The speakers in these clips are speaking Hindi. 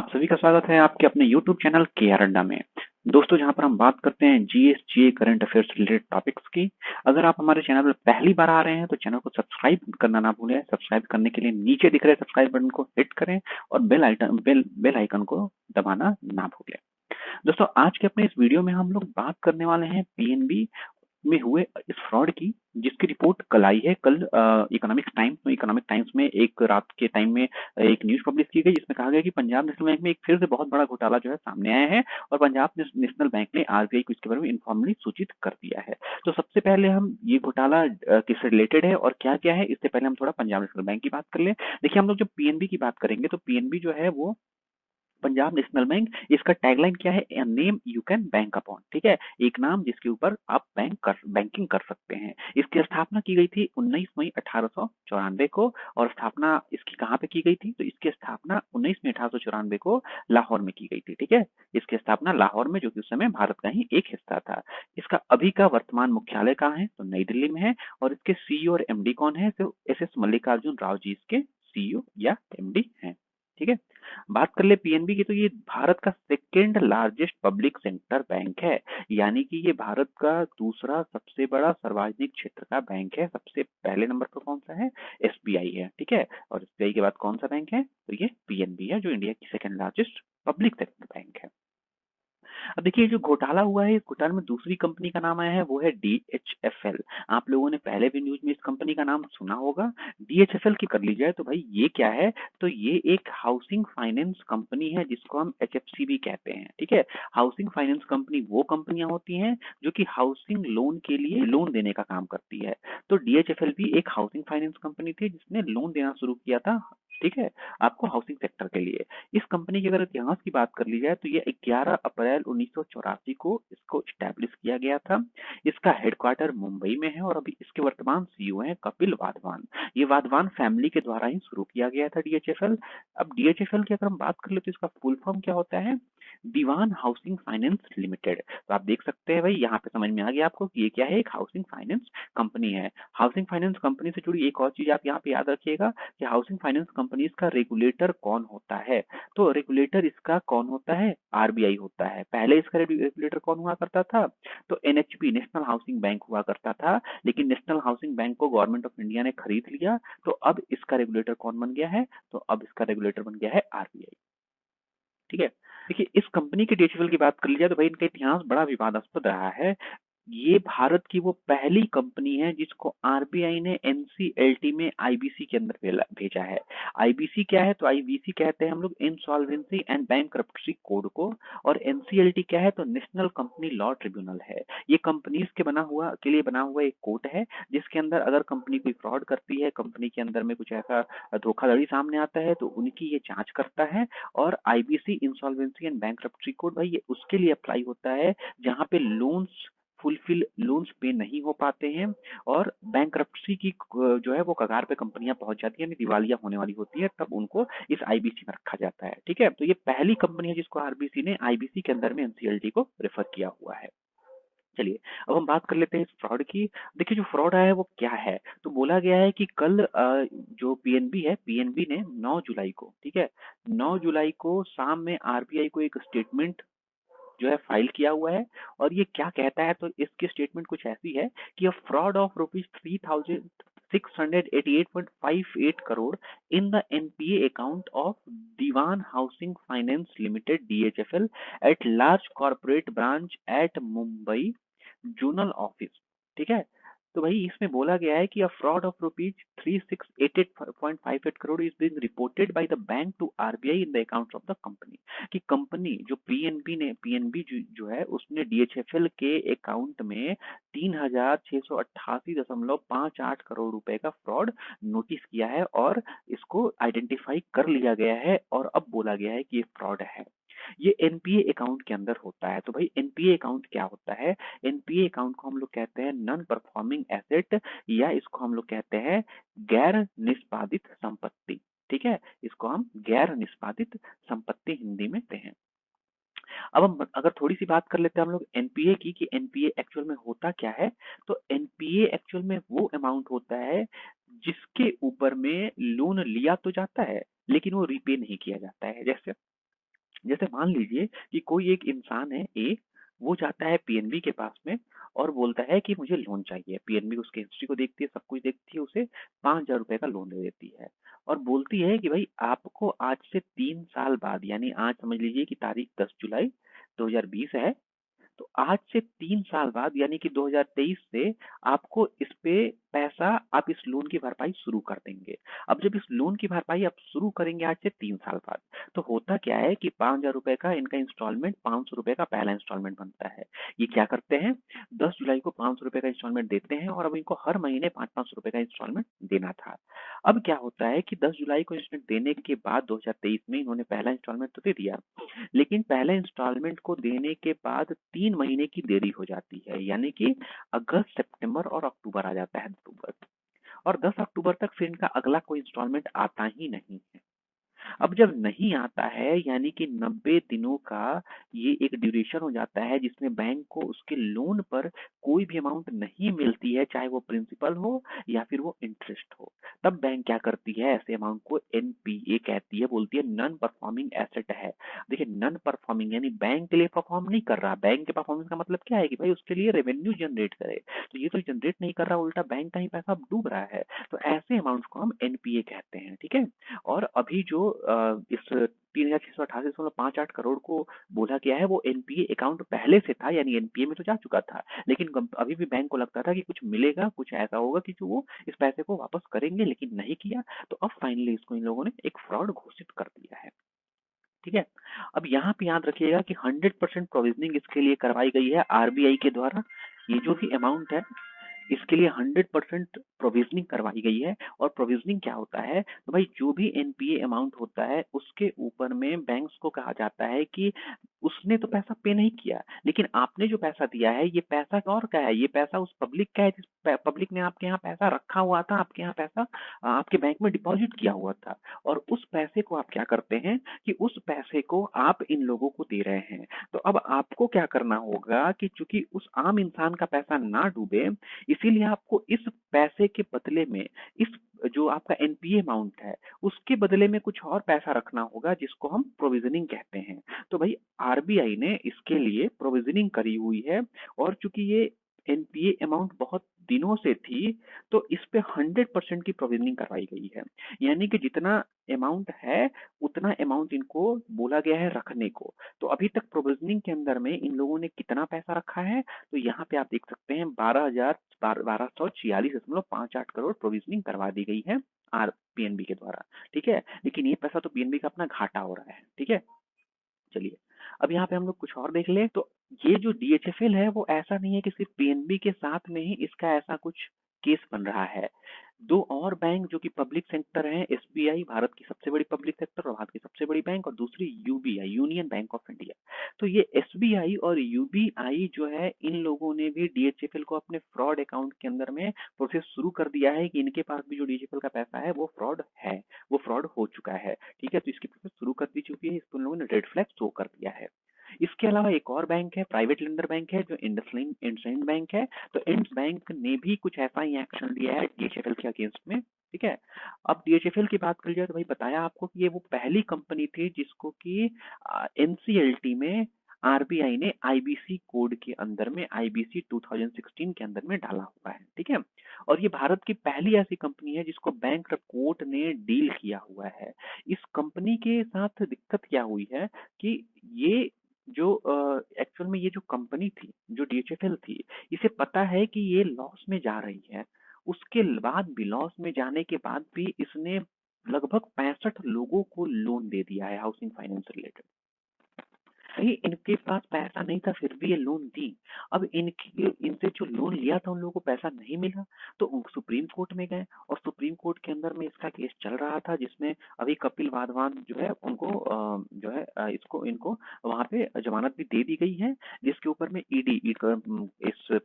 आप सभी का स्वागत है आपके अपने YouTube चैनल केआर अड्डा में। दोस्तों, जहां पर हम बात करते हैं जीएस, जीए, करंट अफेयर्स रिलेटेड टॉपिक्स की। अगर आप हमारे चैनल पर पहली बार आ रहे हैं तो चैनल को सब्सक्राइब करना ना भूलें। सब्सक्राइब करने के लिए नीचे दिख रहे सब्सक्राइब बटन को हिट करें और बेल आइकन को दबाना ना भूलें। दोस्तों, आज के अपने इस वीडियो में हम लोग बात करने वाले हैं पीएनबी में हुए इस फ्रॉड की, जिसकी रिपोर्ट कल आई है। कल इकोनॉमिक टाइम्स में एक रात के टाइम में एक न्यूज पब्लिश की गई, जिसमें कहा गया कि पंजाब नेशनल बैंक में एक फिर से बहुत बड़ा घोटाला जो है सामने आया है और पंजाब नेशनल बैंक ने आरबीआई को इसके बारे में इन्फॉर्मली सूचित कर दिया है। तो सबसे पहले हम ये घोटाला किससे रिलेटेड है और क्या क्या है, इससे पहले हम थोड़ा पंजाब नेशनल बैंक की बात कर लें। देखिए, हम लोग जब पीएनबी की बात करेंगे तो पीएनबी जो है वो पंजाब नेशनल बैंक, इसका टैगलाइन क्या है? A name you can bank upon. ठीक है, एक नाम जिसके ऊपर आप बैंकिंग कर सकते हैं। इसकी स्थापना की गई थी 19 मई 1894 को। और स्थापना इसकी कहाँ पे की गई थी? तो इसकी स्थापना 19 मई 1894 को लाहौर में की गई थी। ठीक है, इसकी स्थापना लाहौर में, जो कि उस समय भारत का ही एक हिस्सा था। इसका अभी का वर्तमान मुख्यालय कहाँ है? तो नई दिल्ली में है। और इसके सीईओ और एमडी कौन है? तो एस मल्लिकार्जुन राव जी इसके सीईओ या एमडी हैं। ठीक है, बात कर ले पीएनबी की, तो ये भारत का second largest public sector bank है। यानी कि ये भारत का दूसरा सबसे बड़ा सार्वजनिक क्षेत्र का बैंक है। सबसे पहले नंबर पर कौन सा है? एसबीआई है। ठीक है, और एसबीआई के बाद कौन सा बैंक है? तो ये पीएनबी है, जो इंडिया की second largest public sector bank है। अब देखिए, जो घोटाला हुआ है, इस घोटाले में दूसरी कंपनी का नाम आया है, वो है डीएचएफएल। आप लोगों ने पहले भी न्यूज में इस कंपनी का नाम सुना होगा। डीएचएफएल की कर ली जाए तो भाई ये क्या है? तो ये एक हाउसिंग फाइनेंस कंपनी है, जिसको हम एचएफसी भी कहते हैं। ठीक है, हाउसिंग फाइनेंस कंपनी वो कंपनियां होती हैं जो कि हाउसिंग लोन के लिए लोन देने का काम करती है। तो डीएचएफएल भी एक हाउसिंग फाइनेंस कंपनी थी, जिसने लोन देना शुरू किया था। ठीक है, आपको हाउसिंग सेक्टर के लिए। इस कंपनी के अगर इतिहास की बात कर ली जाए तो ये 11 अप्रैल 1984 को इसको स्टैब्लिश किया गया था। इसका हेडक्वार्टर मुंबई में है और अभी इसके वर्तमान सीईओ हैं कपिल वाधवान। ये वाधवान फैमिली के द्वारा ही शुरू किया गया था डीएचएफएल। अब डीएचएफएल की अगर हम बात कर ले तो इसका फुल फॉर्म क्या होता है? दीवान हाउसिंग फाइनेंस लिमिटेड। तो आप देख सकते हैं भाई, यहाँ पे समझ में आ गया आपको कि ये क्या है, एक हाउसिंग फाइनेंस कंपनी है। हाउसिंग फाइनेंस कंपनी से जुड़ी एक और चीज आप यहाँ पे याद रखिएगा कि हाउसिंग फाइनेंस कंपनीज का रेगुलेटर कौन होता है? तो रेगुलेटर इसका कौन होता है? आरबीआई होता है। पहले इसका रेगुलेटर कौन हुआ करता था? तो एनएचबी, नेशनल हाउसिंग बैंक हुआ करता था। लेकिन नेशनल हाउसिंग बैंक को गवर्नमेंट ऑफ इंडिया ने खरीद लिया, तो अब इसका रेगुलेटर कौन बन गया है? तो अब इसका रेगुलेटर बन गया है आरबीआई। ठीक है, देखिए, इस कंपनी के डीएचएफएल की बात कर ली जाए तो भाई इनका इतिहास बड़ा विवादास्पद रहा है। ये भारत की वो पहली कंपनी है जिसको आरबीआई ने एनसीएलटी में आईबीसी के अंदर भेजा है। आईबीसी क्या है? तो आईबीसी कहते हैं हम लोग इंसॉल्वेंसी एंड बैंक्रप्सी कोड को। और एनसीएलटी क्या है? तो नेशनल कंपनी लॉ ट्रिब्यूनल है। ये कंपनीज के लिए बना हुआ एक कोर्ट है, जिसके अंदर अगर कंपनी कोई फ्रॉड करती है, कंपनी के अंदर में कुछ ऐसा धोखाधड़ी सामने आता है, तो उनकी ये जांच करता है। और IBC insolvency and bankruptcy code भाई ये उसके लिए अप्लाई होता है जहां पे लोन्स पे नहीं हो पाते हैं और बैंक्रप्सी की जो है वो कगार पे कंपनियां पहुंच जाती है, यानी दिवालिया होने वाली होती है, तब उनको इस आईबीसी में रखा जाता है। ठीक है, तो ये पहली कंपनी है जिसको आरबीसी ने आईबीसी के अंदर में एनसीएलटी को रेफर किया हुआ है। चलिए, अब हम बात कर लेते हैं इस फ्रॉड की। देखिए, जो फ्रॉड आया है वो क्या है? तो बोला गया है कि कल जो पीएनबी है, पीएनबी ने 9 जुलाई को, ठीक है, 9 जुलाई को शाम में आरबीआई को एक स्टेटमेंट जो है फाइल किया हुआ है। और ये क्या कहता है? तो इसकी स्टेटमेंट कुछ ऐसी है कि a fraud of ₹3,688.58 crore in the NPA account of Dewan housing finance limited DHFL at large corporate branch at Mumbai zonal office. ठीक है, तो भाई इसमें बोला गया है कि a fraud of ₹3,688.58 crore is being reported by the bank to RBI in the accounts of the company. कि कंपनी जो पीएनबी जो है उसने डीएचएफएल के अकाउंट में 3,688.58 करोड़ रुपए का फ्रॉड नोटिस किया है और इसको आइडेंटिफाई कर लिया गया है और अब बोला गया है कि ये फ्रॉड है। ये एनपीए अकाउंट के अंदर होता है। तो भाई एनपीए अकाउंट क्या होता है? एनपीए अकाउंट को हम लोग कहते हैं नॉन परफॉर्मिंग एसेट, या इसको हम लोग कहते हैं गैर निष्पादित संपत्ति। ठीक है, इसको हम गैर निष्पादित संपत्ति हिंदी में कहते हैं। अब हम अगर थोड़ी सी बात कर लेते हैं हम लोग एनपीए की, कि एनपीए एक्चुअल में होता क्या है। तो एनपीए एक्चुअल में वो अमाउंट होता है जिसके ऊपर में लोन लिया तो जाता है लेकिन वो रीपे नहीं किया जाता है। जैसे जैसे मान लीजिए कि कोई एक इंसान है ए, वो जाता है पीएनबी के पास में और बोलता है कि मुझे लोन चाहिए। पीएनबी उसकी हिस्ट्री को देखती है, सब कुछ देखती है, उसे 5,000 रुपए का लोन दे देती है और बोलती है कि भाई आपको आज से 3 साल बाद, यानी आज समझ लीजिए कि तारीख 10 जुलाई 2020 है, तो आज से 3 साल बाद यानी कि 2023 से आपको इस पे पैसा, आप इस लोन की भरपाई शुरू कर देंगे। अब जब इस लोन की भरपाई आप शुरू करेंगे आज से 3 साल बाद, तो होता क्या है कि 5,000 रुपए का इनका इंस्टॉलमेंट 500 रुपए का पहला इंस्टॉलमेंट बनता है। ये क्या करते हैं, 10 जुलाई को 500 रुपए का इंस्टॉलमेंट देते हैं और अब इनको हर महीने 500 रुपए का इंस्टॉलमेंट देना था। अब क्या होता है कि 10 जुलाई को इंस्टॉलमेंट देने के बाद 2023 में इन्होंने पहला इंस्टॉलमेंट तो दे दिया, लेकिन पहले इंस्टॉलमेंट को देने के बाद 3 महीने की देरी हो जाती है, यानी कि अगस्त, सितंबर और अक्टूबर आ जाता है, अक्टूबर, और 10 अक्टूबर तक फिर इनका अगला कोई इंस्टॉलमेंट आता ही नहीं है। अब जब नहीं आता है यानी कि 90 दिनों का ये एक ड्यूरेशन हो जाता है जिसमें बैंक को उसके लोन पर कोई भी अमाउंट नहीं मिलती है, चाहे वो प्रिंसिपल हो या फिर वो इंटरेस्ट हो। तब बैंक क्या करती है, ऐसे अमाउंट को एनपीए कहती है, बोलती है नॉन परफॉर्मिंग एसेट है। देखिए नॉन परफॉर्मिंग यानी बैंक के लिए परफॉर्म नहीं कर रहा। बैंक के परफॉर्मेंस का मतलब क्या है कि भाई उसके लिए रेवेन्यू जनरेट करे, तो ये तो जनरेट नहीं कर रहा, उल्टा बैंक का ही पैसा डूब रहा है। तो ऐसे अमाउंट को हम एनपीए कहते हैं, ठीक है। और अभी जो इस 3,688.58 करोड़ को बोला गया है वो एनपीए अकाउंट पहले से था, यानी एनपीए में तो जा चुका था, लेकिन अभी भी बैंक को लगता था कि कुछ मिलेगा, कुछ ऐसा होगा कि जो वो इस पैसे को वापस करेंगे, लेकिन नहीं किया। तो अब फाइनली इसको इन लोगों ने एक फ्रॉड घोषित कर दिया है, ठीक है। अब यहाँ पे याद रखिएगा कि 100% प्रोविजनिंग इसके लिए करवाई गई है आरबीआई के द्वारा। ये जो भी अमाउंट है इसके लिए 100% प्रोविजनिंग करवाई गई है। और प्रोविजनिंग क्या होता है, तो भाई जो भी एनपीए अमाउंट होता है उसके ऊपर में बैंक्स को कहा जाता है कि उसने तो पैसा पे नहीं किया, लेकिन आपने जो पैसा दिया है ये पैसा और का है, ये पैसा उस पब्लिक का है जिस पब्लिक ने आपके यहाँ पैसा रखा हुआ था, आपके यहाँ पैसा आपके बैंक में डिपॉजिट किया हुआ था। और उस पैसे को आप क्या करते हैं कि उस पैसे को आप इन लोगों को दे रहे हैं। तो अब आपको क्या करना होगा कि चूंकि उस आम इंसान का पैसा ना डूबे, इसीलिए आपको इस पैसे के बदले में, इस जो आपका एनपीए अमाउंट है उसके बदले में कुछ और पैसा रखना होगा जिसको हम प्रोविजनिंग कहते हैं। तो भाई आरबीआई ने इसके लिए प्रोविजनिंग करी हुई है। और चूंकि ये एनपीए अमाउंट बहुत दिनों से थी, तो इस पे 100% की प्रोविजनिंग करवाई गई है, यानी कि जितना अमाउंट है उतना अमाउंट इनको बोला गया है रखने को। तो अभी तक प्रोविजनिंग के अंदर में इन लोगों ने कितना पैसा रखा है, तो यहाँ पे आप देख सकते हैं 12,146.58 करोड़ प्रोविजनिंग करवा दी गई है आर पीएनबी के द्वारा, ठीक है। लेकिन ये पैसा तो पीएनबी का अपना घाटा हो रहा है, ठीक है। चलिए अब यहाँ पे हम लोग कुछ और देख ले, तो ये जो डीएचएफएल है वो ऐसा नहीं है कि सिर्फ पीएनबी के साथ में ही इसका ऐसा कुछ केस बन रहा है। दो और बैंक जो कि पब्लिक सेक्टर हैं, एसबीआई भारत की सबसे बड़ी पब्लिक सेक्टर और भारत की सबसे बड़ी बैंक, और दूसरी UBI union bank of India. तो ये एसबीआई और यूबीआई जो है इन लोगों ने भी डीएचएफएल को अपने फ्रॉड अकाउंट के अंदर में प्रोसेस शुरू कर दिया है कि इनके पास भी जो डीएचएफएल का पैसा है वो फ्रॉड है, वो फ्रॉड हो चुका है, ठीक है। तो इसकी प्रोसेस शुरू कर दी चुकी है, इसको इन लोगों ने रेड फ्लैग शो कर दिया है। इसके अलावा एक और बैंक है, प्राइवेट लेंडर बैंक है, जो इंडसइंड बैंक है। तो इंड्स बैंक ने भी कुछ ऐसा ही एक्शन लिया है डीएचएफएल के अगेंस्ट में, ठीक है। अब डीएचएफएल की बात कर लिया तो भाई बताया आपको कि ये वो पहली कंपनी थी जिसको कि एनसीएलटी में आरबीआई ने आईबीसी कोड के अंदर में, आईबीसी 2016 के अंदर में डाला हुआ है, ठीक है। और ये भारत की पहली ऐसी कंपनी है जिसको बैंक कोर्ट ने डील किया हुआ है। इस कंपनी के साथ दिक्कत क्या हुई है कि ये जो एक्चुअल में ये जो कंपनी थी, जो डीएचएफएल थी, इसे पता है कि ये लॉस में जा रही है। उसके बाद भी, लॉस में जाने के बाद भी इसने लगभग 65 लोगों को लोन दे दिया है हाउसिंग फाइनेंस रिलेटेड। भाई इनके पास पैसा नहीं था फिर भी ये लोन दी। अब इनकी इनसे जो लोन लिया था उन लोगों को पैसा नहीं मिला, तो वो सुप्रीम कोर्ट में गए और सुप्रीम कोर्ट के अंदर में इसका केस चल रहा था, जिसमें अभी कपिल वाधवान जो है उनको जो है इसको इनको वहां पे जमानत भी दे दी गई है, जिसके ऊपर में ईडी इस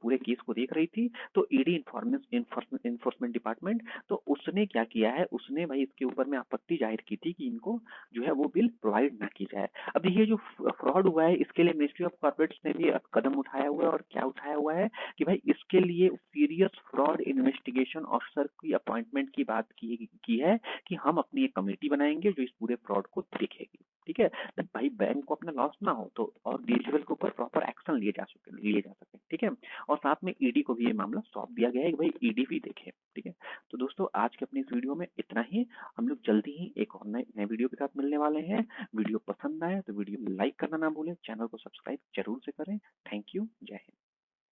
पूरे केस को देख रही थी। तो ईडी इन्फोर्समेंट डिपार्टमेंट, तो उसने क्या किया है, उसने भाई इसके ऊपर में आपत्ति जाहिर की थी कि इनको जो है वो बिल प्रोवाइड ना की जाए। अब ये जो फ्रॉड फ्रॉड हुआ है इसके लिए मिनिस्ट्री ऑफ कॉर्पोरेट्स ने भी कदम उठाया हुआ है। और क्या उठाया हुआ है कि भाई इसके लिए सीरियस फ्रॉड इन्वेस्टिगेशन ऑफिसर की अपॉइंटमेंट की बात की है कि हम अपनी एक कमेटी बनाएंगे जो इस पूरे फ्रॉड को देखेगी। ठीक है, तो भाई बैंक को अपना लॉस ना हो तो और डीजीएल के ऊपर प्रॉपर एक्शन लिए जा सके। ठीक है, और साथ में ईडी को भी ये मामला सौंप दिया गया है कि भाई ईडी भी देखे। ठीक है, तो दोस्तों आज के अपनी इस वीडियो में इतना ही। हम लोग जल्दी ही एक और नए वीडियो के साथ मिलने वाले हैं। वीडियो पसंद आए तो वीडियो को लाइक करना ना भूलें, चैनल को सब्सक्राइब जरूर से करें। थैंक यू, जय हिंद।